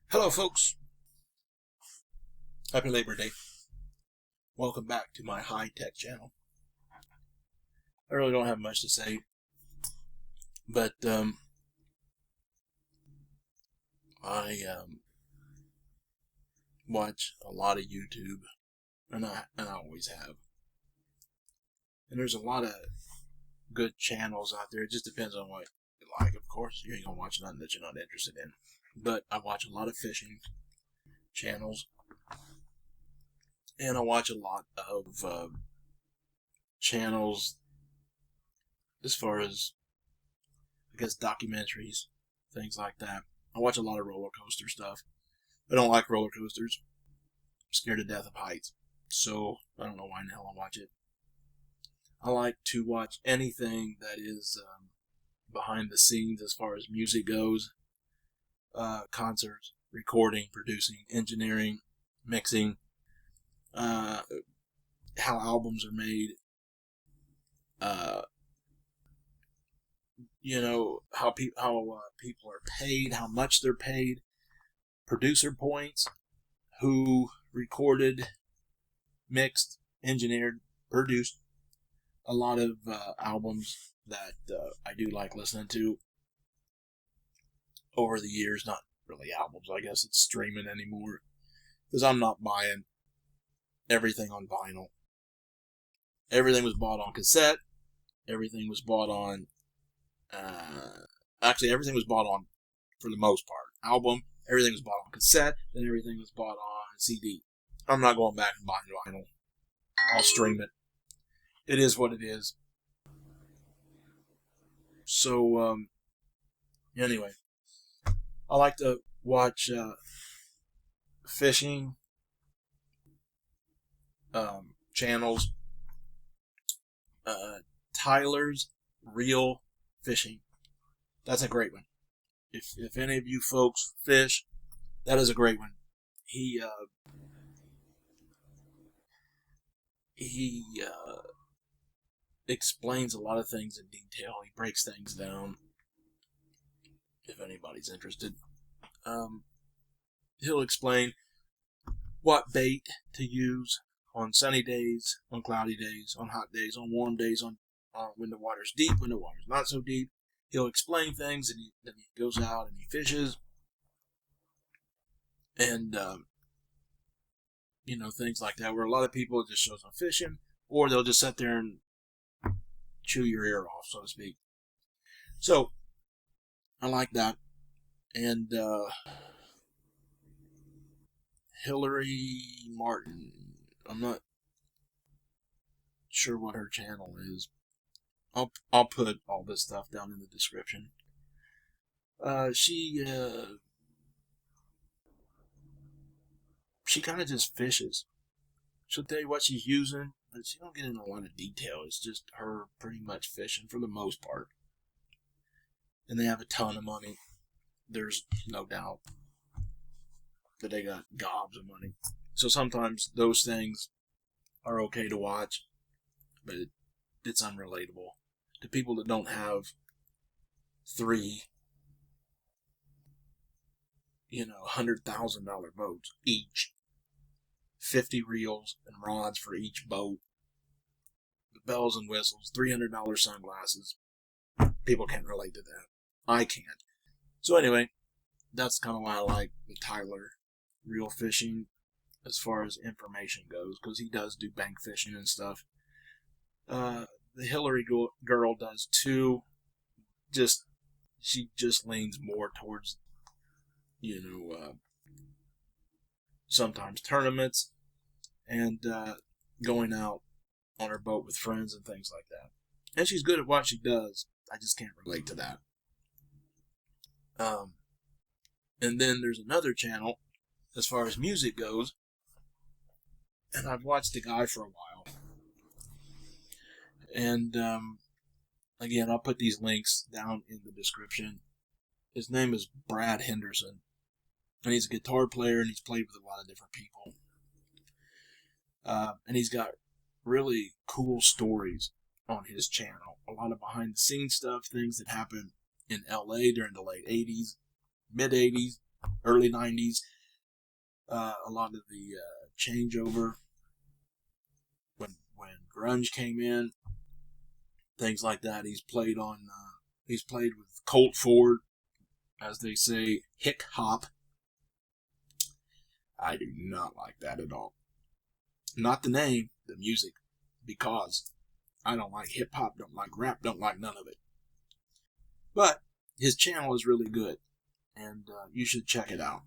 Hello, folks. Happy Labor Day. Welcome back to my high-tech channel. I really don't have much to say, but I watch a lot of YouTube, and I always have. And there's a lot of good channels out there. It just depends on what you like. Of course, you ain't gonna watch nothing that you're not interested in. But I watch a lot of fishing channels, and I watch a lot of channels as far as, I guess, documentaries, things like that. I watch a lot of roller coaster stuff. I don't like roller coasters. I'm scared to death of heights. So I don't know why in the hell I watch it. I like to watch anything that is behind the scenes as far as music goes. Concerts, recording, producing, engineering, mixing, how albums are made, how people are paid, how much they're paid, producer points, who recorded, mixed, engineered, produced a lot of albums that I do like listening to over the years. Not really albums, I guess it's streaming anymore, because I'm not buying everything on vinyl. Everything was bought on cassette. Everything was bought on actually, everything was bought on, for the most part, album. Everything was bought on cassette, then everything was bought on CD. I'm not going back and buying vinyl. I'll stream it. It is what it is. So, anyway, I like to watch fishing channels. Tyler's Real Fishing. That's a great one. If any of you folks fish, that is a great one. He explains a lot of things in detail. He breaks things down. If anybody's interested, he'll explain what bait to use on sunny days, on cloudy days, on hot days, on warm days, on when the water's deep, when the water's not so deep. He'll explain things, and then he goes out and he fishes, and things like that. Where a lot of people, it just shows them fishing, or they'll just sit there and chew your ear off, so to speak. So I like that. And Hillary Martin, I'm not sure what her channel is. I'll put all this stuff down in the description. She kind of just fishes. She'll tell you what she's using, but she don't get into a lot of detail. It's just her pretty much fishing for the most part. And they have a ton of money. There's no doubt that they got gobs of money. So sometimes those things are okay to watch, but it's unrelatable to people that don't have three, $100,000 boats each, 50 reels and rods for each boat, the bells and whistles, $300 sunglasses. People can't relate to that. I can't. So anyway, that's kind of why I like the Tyler Real Fishing as far as information goes, because he does do bank fishing and stuff. The Hillary girl does too. She just leans more towards, sometimes tournaments and going out on her boat with friends and things like that. And she's good at what she does. I just can't relate to that. And then there's another channel as far as music goes, and I've watched the guy for a while. And again, I'll put these links down in the description. His name is Brad Henderson, and he's a guitar player, and he's played with a lot of different people. And he's got really cool stories on his channel. A lot of behind-the-scenes stuff, things that happened in LA during the late 80s, mid-80s, early 90s, a lot of the changeover when grunge came in, things like that. He's played with Colt Ford, as they say, hick hop. I do not like that at all. Not the name, the music, because I don't like hip hop, don't like rap, don't like none of it. But his channel is really good, and you should check it out.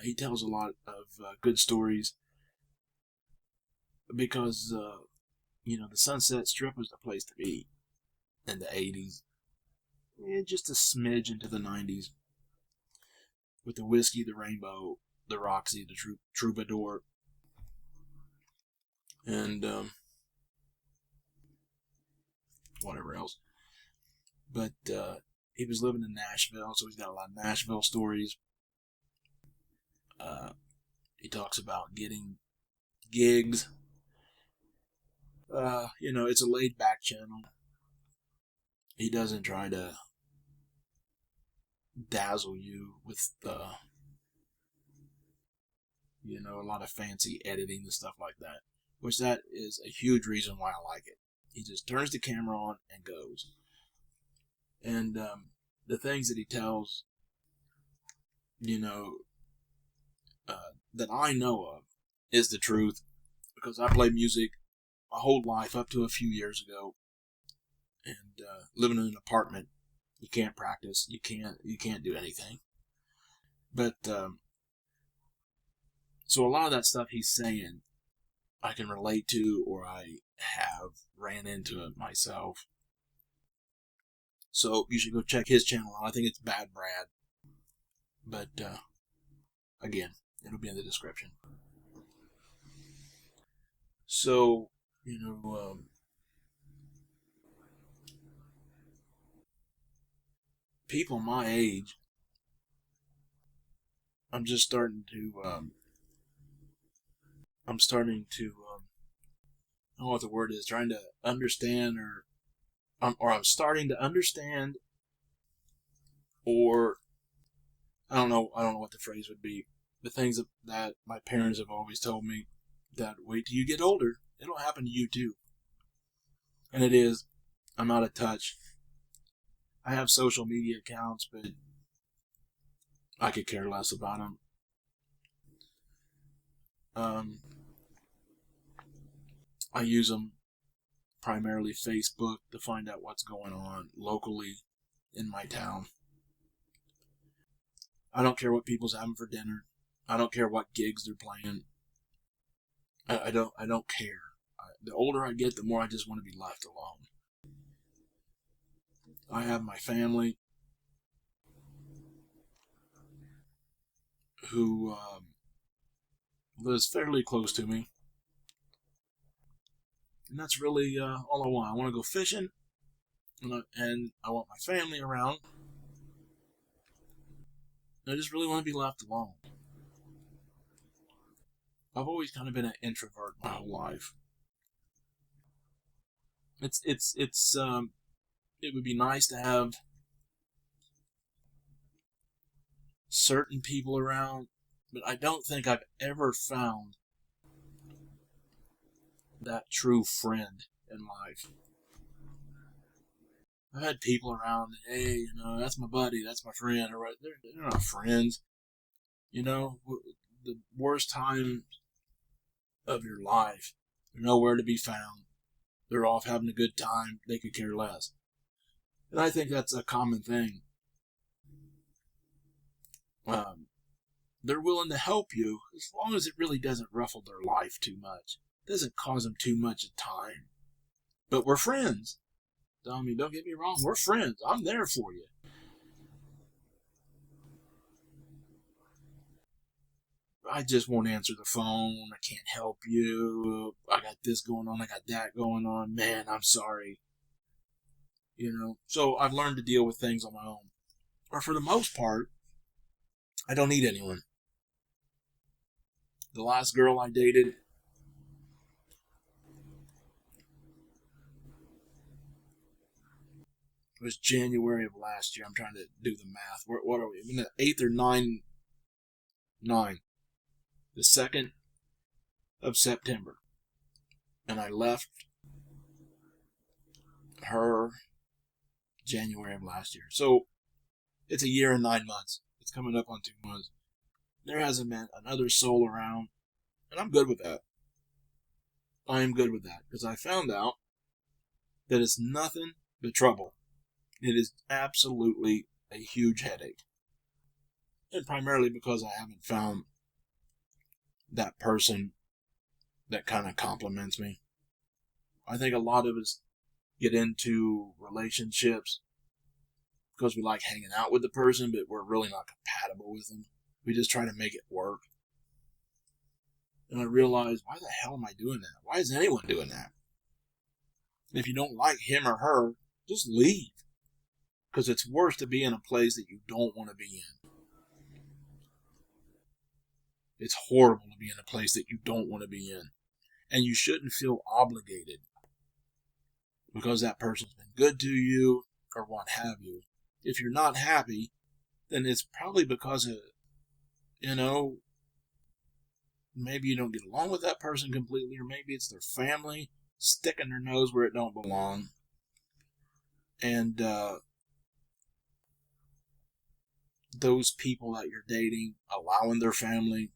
He tells a lot of good stories because, the Sunset Strip was the place to be in the 80s. Just a smidge into the 90s. With the Whiskey, the Rainbow, the Roxy, the Troubadour, and whatever else. But he was living in Nashville, so he's got a lot of Nashville stories. He talks about getting gigs. It's a laid-back channel. He doesn't try to dazzle you with a lot of fancy editing and stuff like that, which that is a huge reason why I like it. He just turns the camera on and goes. And the things that he tells, that I know of is the truth, because I played music my whole life up to a few years ago, and living in an apartment, you can't practice, you can't do anything. But so a lot of that stuff he's saying, I can relate to, or I have ran into it myself. So you should go check his channel out. I think it's Bad Brad. But again, it'll be in the description. So, people my age, I'm starting to, I don't know what the word is, trying to understand, or I'm starting to understand, or I don't know what the phrase would be. The things that my parents have always told me, that wait till you get older, it'll happen to you too. And it is. I'm out of touch. I have social media accounts, but I could care less about them. I use them primarily Facebook to find out what's going on locally in my town. I don't care what people's having for dinner. I don't care what gigs they're playing. I don't care. The older I get, the more I just want to be left alone. I have my family who lives fairly close to me, and that's really all I want. I want to go fishing, and I want my family around. I just really want to be left alone. I've always kind of been an introvert my whole life. It would be nice to have certain people around, but I don't think I've ever found that true friend in life. I've had people around, hey, that's my buddy, that's my friend, or they're not friends. The worst time of your life, they're nowhere to be found. They're off having a good time. They could care less. And I think that's a common thing. They're willing to help you as long as it really doesn't ruffle their life too much. It doesn't cause them too much time. But we're friends. Don't get me wrong. We're friends. I'm there for you. I just won't answer the phone. I can't help you. I got this going on. I got that going on. Man, I'm sorry. So I've learned to deal with things on my own. Or for the most part, I don't need anyone. The last girl I dated, It was January of last year. I'm trying to do the math. What are we? In the 8th or 9? The 2nd of September. And I left her January of last year. So it's a year and 9 months. It's coming up on 2 months. There hasn't been another soul around. And I'm good with that. I am good with that. Because I found out that it's nothing but trouble. It is absolutely a huge headache. And primarily because I haven't found that person that kind of compliments me. I think a lot of us get into relationships because we like hanging out with the person, but we're really not compatible with them. We just try to make it work. And I realized, why the hell am I doing that? Why is anyone doing that? If you don't like him or her, just leave. Because it's worse to be in a place that you don't want to be in. It's horrible to be in a place that you don't want to be in. And you shouldn't feel obligated because that person's been good to you or what have you. If you're not happy, then it's probably because of, maybe you don't get along with that person completely, or maybe it's their family sticking their nose where it don't belong. And those people that you're dating allowing their family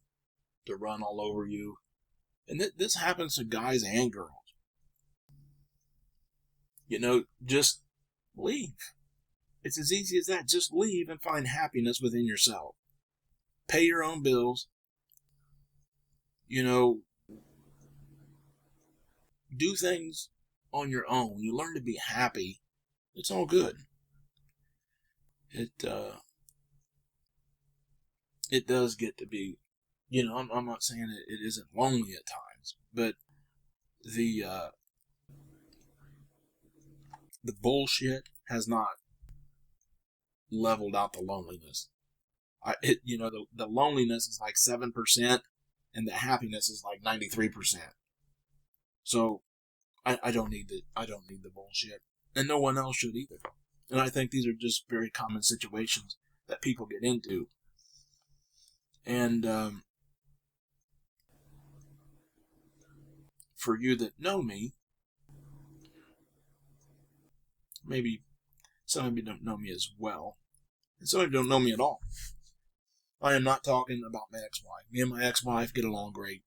to run all over you. And this happens to guys and girls. Just leave. It's as easy as that. Just leave and find happiness within yourself. Pay your own bills. Do things on your own. You learn to be happy. It's all good. It does get to be, I'm not saying it isn't lonely at times, but the bullshit has not leveled out the loneliness. The loneliness is like 7%, and the happiness is like 93%. So I don't need the bullshit, and no one else should either. And I think these are just very common situations that people get into. And for you that know me, maybe some of you don't know me as well, and some of you don't know me at all. I am not talking about my ex-wife. Me and my ex-wife get along great.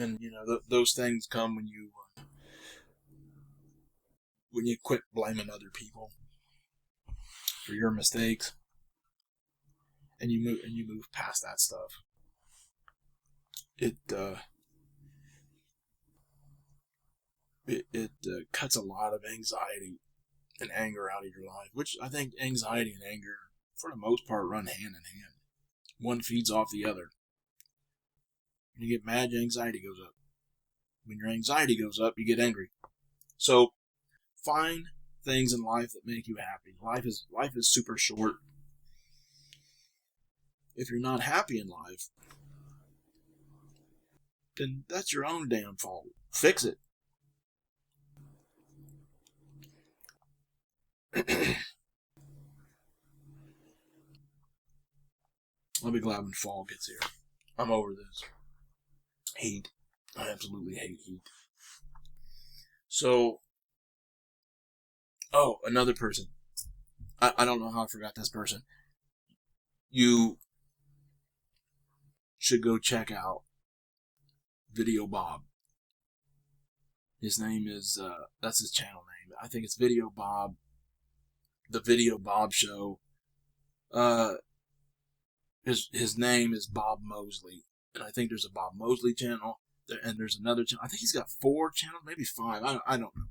And those things come when you quit blaming other people for your mistakes, and you move past that stuff. It cuts a lot of anxiety and anger out of your life, which I think anxiety and anger, for the most part, run hand in hand. One feeds off the other. When you get mad, your anxiety goes up. When your anxiety goes up, you get angry. So find things in life that make you happy. Life is super short. If you're not happy in life, then that's your own damn fault. Fix it. I'll be glad when fall gets here. I'm over this. Heat. I absolutely hate heat. So, another person. I don't know how I forgot this person. You should go check out Video Bob. His name is, that's his channel name. I think it's Video Bob. The Video Bob Show. His name is Bob Mosley. And I think there's a Bob Mosley channel. And there's another channel. I think he's got 4 channels, maybe 5. I don't know.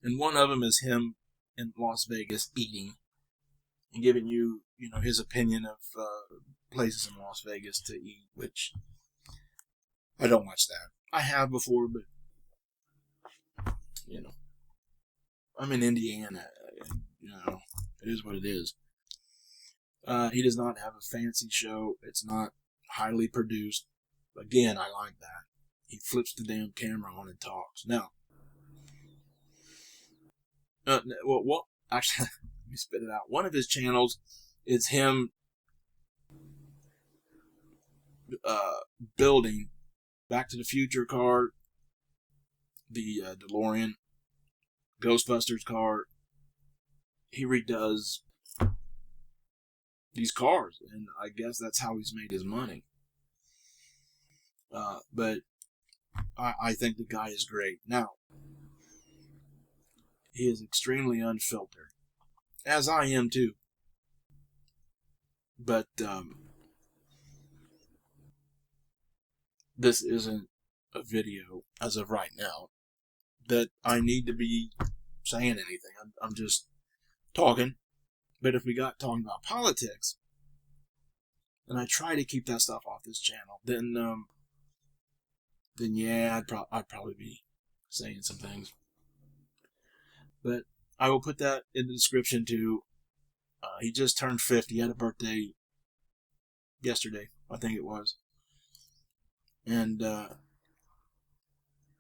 And one of them is him in Las Vegas eating and giving you, his opinion of places in Las Vegas to eat, which I don't watch that. I have before, but, I'm in Indiana. It is what it is. He does not have a fancy show. It's not highly produced. Again, I like that. He flips the damn camera on and talks. Now, Well, actually, let me spit it out. One of his channels is him building Back to the Future car, the DeLorean, Ghostbusters car. He redoes these cars, and I guess that's how he's made his money. But I think the guy is great. Now, he is extremely unfiltered, as I am too. But this isn't a video, as of right now, that I need to be saying anything. I'm just talking. But if we got talking about politics, and I try to keep that stuff off this channel, then yeah, I'd probably be saying some things. But I will put that in the description too. He just turned 50. He had a birthday yesterday, I think it was. And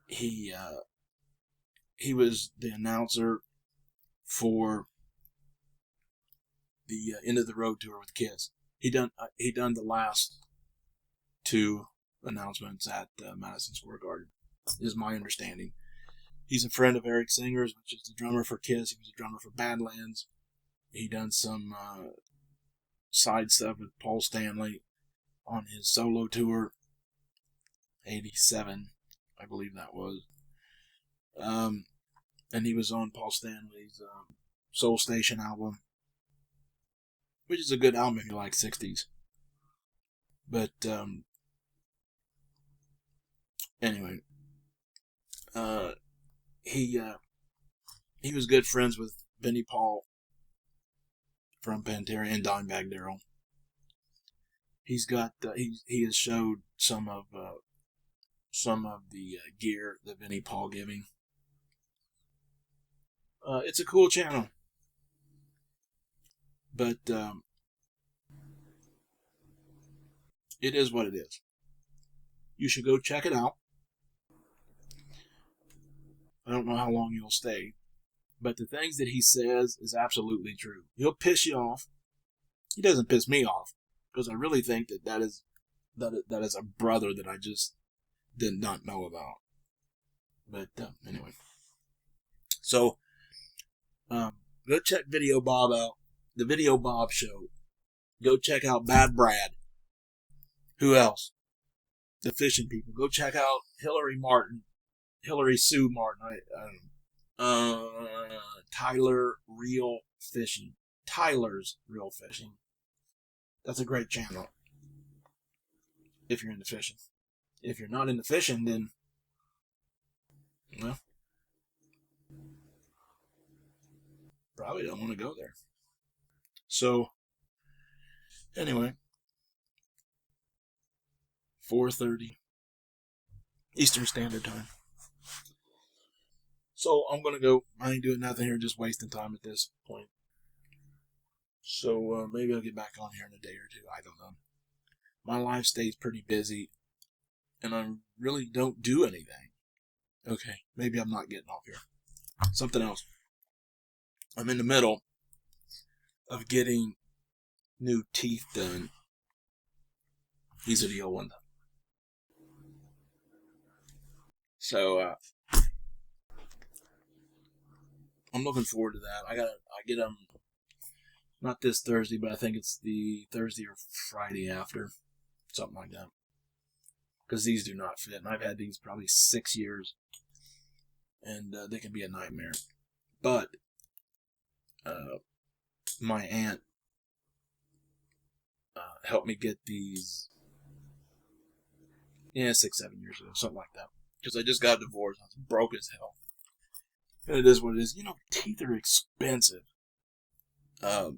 he was the announcer for the End of the Road tour with Kiss. He done the last two announcements at Madison Square Garden, is my understanding. He's a friend of Eric Singer's, which is the drummer for Kiss. He was a drummer for Badlands. He done some side stuff with Paul Stanley on his solo tour, 87, I believe that was. And he was on Paul Stanley's Soul Station album, which is a good album if you like 60s. But anyway, he was good friends with Benny Paul from Pantera and Dimebag Darrell. He's got he has showed some of the gear that Benny Paul giving. It's a cool channel, but it is what it is. You should go check it out. I don't know how long you'll stay, but the things that he says is absolutely true. He'll piss you off. He doesn't piss me off, because I really think that is a brother that I just did not know about. But anyway, so go check Video Bob out, the Video Bob Show. Go check out Bad Brad. Who else? The Fishing People. Go check out Hillary Sue Martin. Tyler's Real Fishing. That's a great channel if you're into fishing. If you're not into fishing, then, well, probably don't want to go there. So, anyway, 4:30 Eastern Standard Time. So I'm going to go. I ain't doing nothing here, just wasting time at this point. So maybe I'll get back on here in a day or two. I don't know. My life stays pretty busy, and I really don't do anything. Okay, maybe I'm not getting off here. Something else. I'm in the middle of getting new teeth done. These are the old ones. So I'm looking forward to that. I get them not this Thursday, but I think it's the Thursday or Friday after, something like that. Because these do not fit, and I've had these probably 6 years, and they can be a nightmare. But my aunt helped me get these, 6-7 years ago, something like that. Because I just got divorced. I was broke as hell. And it is what it is. Teeth are expensive. Like,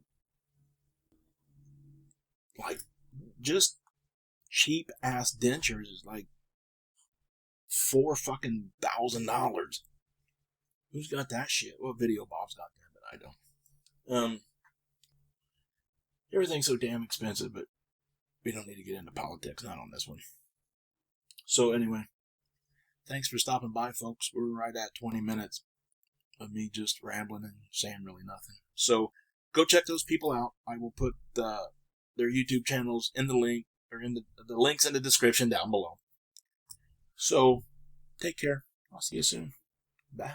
just cheap ass dentures is like $4,000. Who's got that shit? Well, Video Bob's got that, but I don't. Everything's so damn expensive, but we don't need to get into politics, not on this one. So anyway, thanks for stopping by, folks. We're right at 20 minutes. of me just rambling and saying really nothing. So go check those people out. I will put their YouTube channels in the link, or in the links in the description down below. So take care. I'll see you soon. Bye.